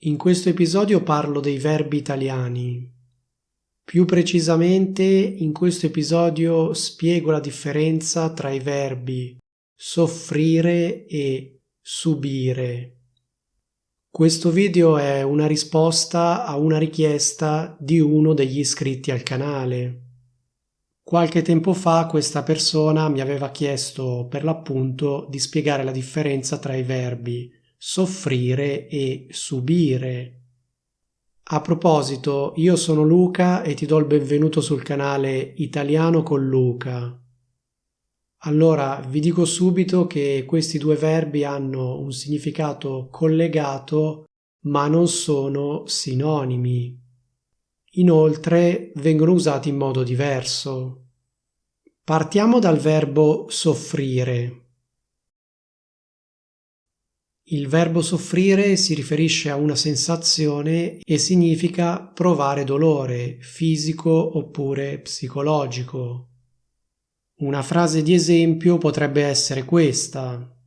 In questo episodio parlo dei verbi italiani. Più precisamente, in questo episodio spiego la differenza tra i verbi soffrire e subire. Questo video è una risposta a una richiesta di uno degli iscritti al canale. Qualche tempo fa questa persona mi aveva chiesto per l'appunto di spiegare la differenza tra i verbi soffrire e subire. A proposito, io sono Luca e ti do il benvenuto sul canale Italiano con Luca. Allora, vi dico subito che questi due verbi hanno un significato collegato, ma non sono sinonimi. Inoltre, vengono usati in modo diverso. Partiamo dal verbo soffrire. Il verbo soffrire si riferisce a una sensazione e significa provare dolore fisico oppure psicologico. Una frase di esempio potrebbe essere questa: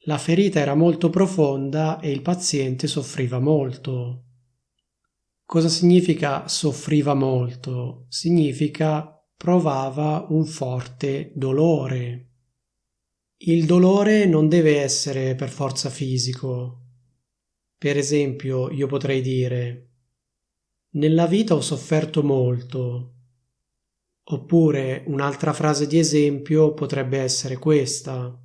la ferita era molto profonda e il paziente soffriva molto. Cosa significa soffriva molto? Significa provava un forte dolore. Il dolore non deve essere per forza fisico. Per esempio, io potrei dire: nella vita ho sofferto molto. Oppure un'altra frase di esempio potrebbe essere questa: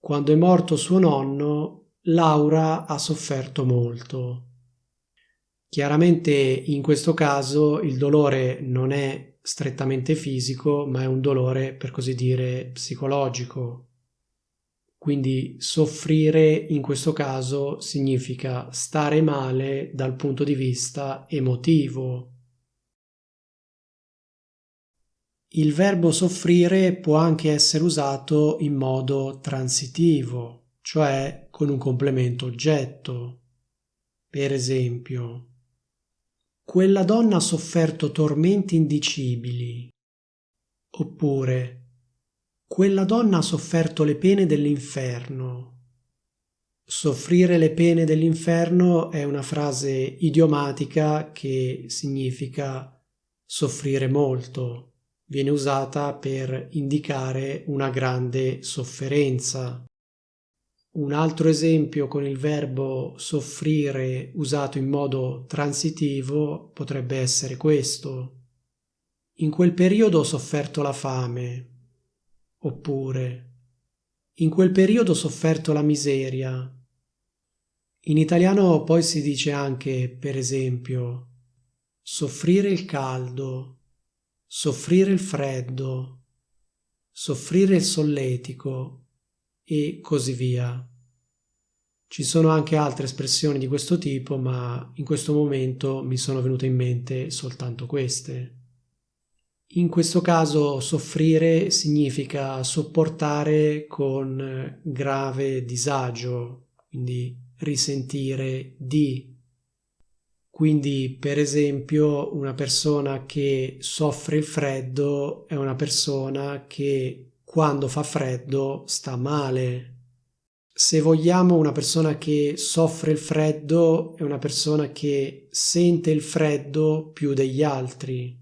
quando è morto suo nonno, Laura ha sofferto molto. Chiaramente in questo caso il dolore non è strettamente fisico, ma è un dolore, per così dire, psicologico. Quindi soffrire in questo caso significa stare male dal punto di vista emotivo. Il verbo soffrire può anche essere usato in modo transitivo, cioè con un complemento oggetto. Per esempio, quella donna ha sofferto tormenti indicibili. Oppure, quella donna ha sofferto le pene dell'inferno. Soffrire le pene dell'inferno è una frase idiomatica che significa soffrire molto. Viene usata per indicare una grande sofferenza. Un altro esempio con il verbo soffrire usato in modo transitivo potrebbe essere questo: in quel periodo ho sofferto la fame. Oppure, in quel periodo ho sofferto la miseria. In italiano poi si dice anche, per esempio, soffrire il caldo, soffrire il freddo, soffrire il solletico e così via. Ci sono anche altre espressioni di questo tipo, ma in questo momento mi sono venute in mente soltanto queste. In questo caso soffrire significa sopportare con grave disagio, quindi risentire di. Quindi, per esempio, una persona che soffre il freddo è una persona che quando fa freddo sta male. Se vogliamo, una persona che soffre il freddo è una persona che sente il freddo più degli altri.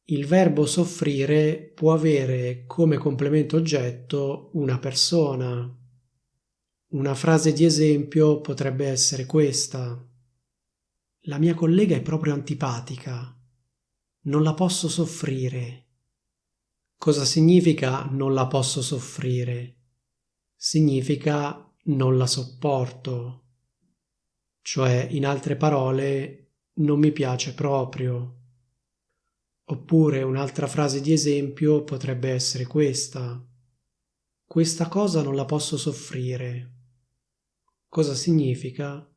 Il verbo soffrire può avere come complemento oggetto una persona. Una frase di esempio potrebbe essere questa: la mia collega è proprio antipatica. Non la posso soffrire. Cosa significa non la posso soffrire? Significa non la sopporto. Cioè, in altre parole, non mi piace proprio. Oppure un'altra frase di esempio potrebbe essere questa: questa cosa non la posso soffrire. Cosa significa?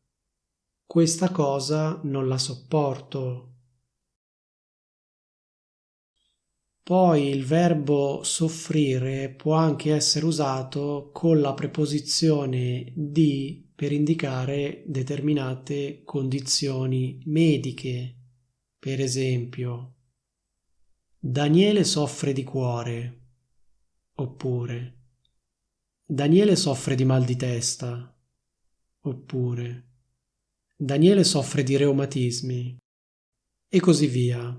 Questa cosa non la sopporto. Poi il verbo soffrire può anche essere usato con la preposizione di per indicare determinate condizioni mediche. Per esempio, Daniele soffre di cuore. Oppure, Daniele soffre di mal di testa, oppure Daniele soffre di reumatismi, e così via.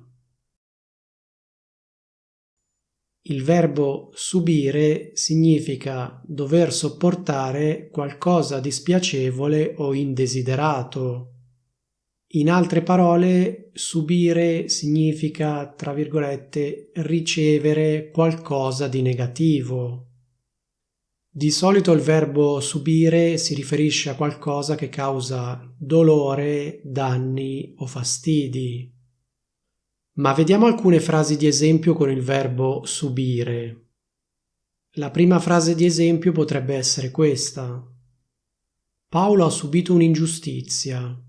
Il verbo subire significa dover sopportare qualcosa di spiacevole o indesiderato. In altre parole, subire significa, tra virgolette, ricevere qualcosa di negativo. Di solito il verbo subire si riferisce a qualcosa che causa dolore, danni o fastidi. Ma vediamo alcune frasi di esempio con il verbo subire. La prima frase di esempio potrebbe essere questa: Paolo ha subito un'ingiustizia.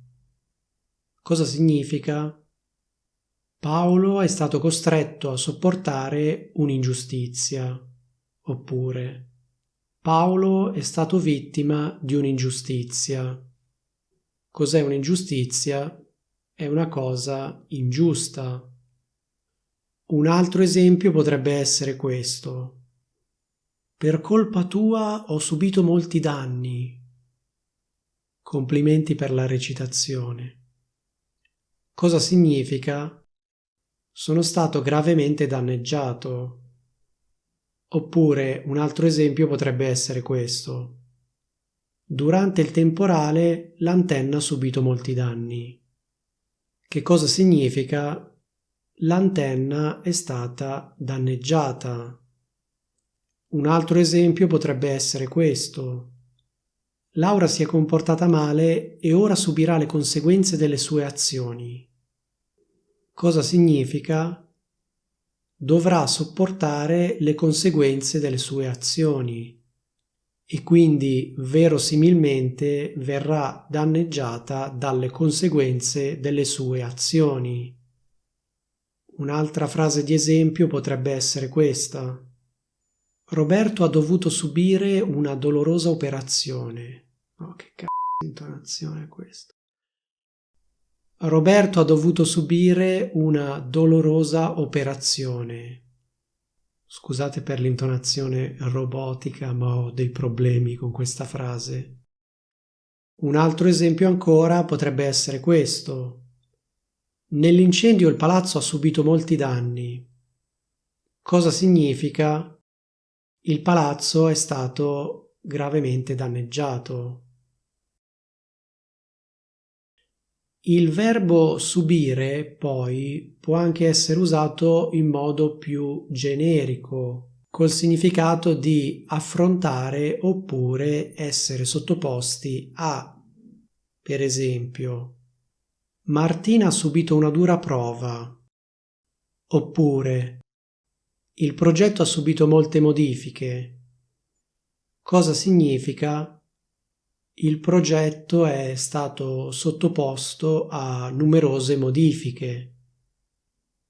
Cosa significa? Paolo è stato costretto a sopportare un'ingiustizia. Oppure Paolo è stato vittima di un'ingiustizia. Cos'è un'ingiustizia? È una cosa ingiusta. Un altro esempio potrebbe essere questo: per colpa tua ho subito molti danni. Complimenti per la recitazione. Cosa significa? Sono stato gravemente danneggiato. Oppure un altro esempio potrebbe essere questo: durante il temporale l'antenna ha subito molti danni. Che cosa significa? L'antenna è stata danneggiata. Un altro esempio potrebbe essere questo: Laura si è comportata male e ora subirà le conseguenze delle sue azioni. Cosa significa? Dovrà sopportare le conseguenze delle sue azioni e quindi verosimilmente verrà danneggiata dalle conseguenze delle sue azioni. Un'altra frase di esempio potrebbe essere questa: Roberto ha dovuto subire una dolorosa operazione. Oh, che cazzo di intonazione è questa? Roberto ha dovuto subire una dolorosa operazione. Scusate per l'intonazione robotica, ma ho dei problemi con questa frase. Un altro esempio ancora potrebbe essere questo: nell'incendio il palazzo ha subito molti danni. Cosa significa? Il palazzo è stato gravemente danneggiato. Il verbo subire, poi, può anche essere usato in modo più generico, col significato di affrontare oppure essere sottoposti a. Per esempio, Martina ha subito una dura prova. Oppure, il progetto ha subito molte modifiche. Cosa significa? Il progetto è stato sottoposto a numerose modifiche,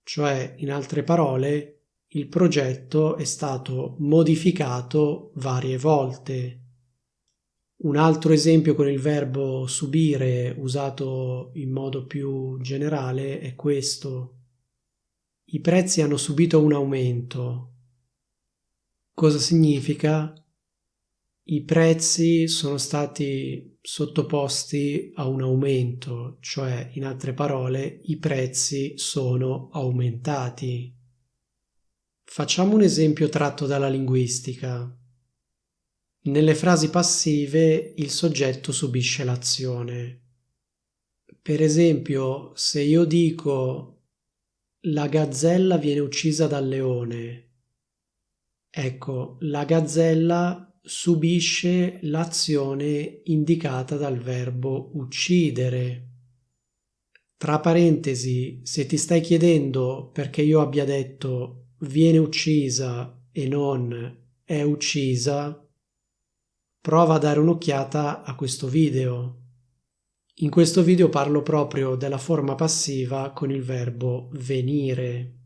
cioè, in altre parole, il progetto è stato modificato varie volte. Un altro esempio con il verbo subire usato in modo più generale è questo: i prezzi hanno subito un aumento. Cosa significa? I prezzi sono stati sottoposti a un aumento, cioè, in altre parole, i prezzi sono aumentati. Facciamo un esempio tratto dalla linguistica. Nelle frasi passive il soggetto subisce l'azione. Per esempio, se io dico la gazzella viene uccisa dal leone, ecco, la gazzella subisce l'azione indicata dal verbo uccidere. Tra parentesi, se ti stai chiedendo perché io abbia detto viene uccisa e non è uccisa, prova a dare un'occhiata a questo video. In questo video parlo proprio della forma passiva con il verbo venire.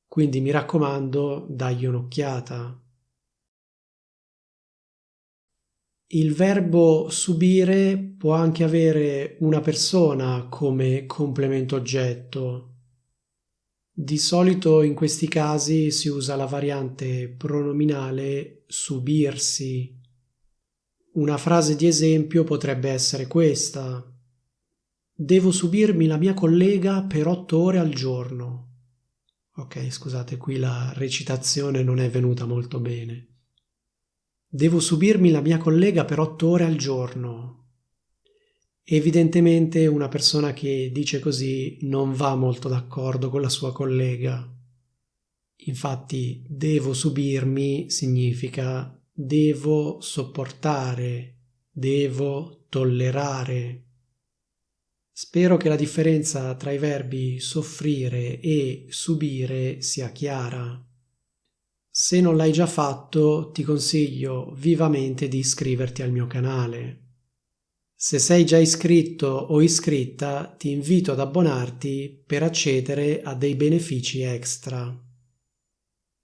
Quindi mi raccomando, dagli un'occhiata. Il verbo subire può anche avere una persona come complemento oggetto. Di solito in questi casi si usa la variante pronominale subirsi. Una frase di esempio potrebbe essere questa: devo subirmi la mia collega per 8 ore al giorno. Ok, scusate, qui la recitazione non è venuta molto bene. Devo subirmi la mia collega per 8 ore al giorno. Evidentemente una persona che dice così non va molto d'accordo con la sua collega. Infatti, devo subirmi significa devo sopportare, devo tollerare. Spero che la differenza tra i verbi soffrire e subire sia chiara. Se non l'hai già fatto, ti consiglio vivamente di iscriverti al mio canale. Se sei già iscritto o iscritta, ti invito ad abbonarti per accedere a dei benefici extra.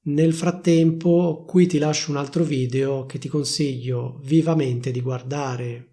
Nel frattempo, qui ti lascio un altro video che ti consiglio vivamente di guardare.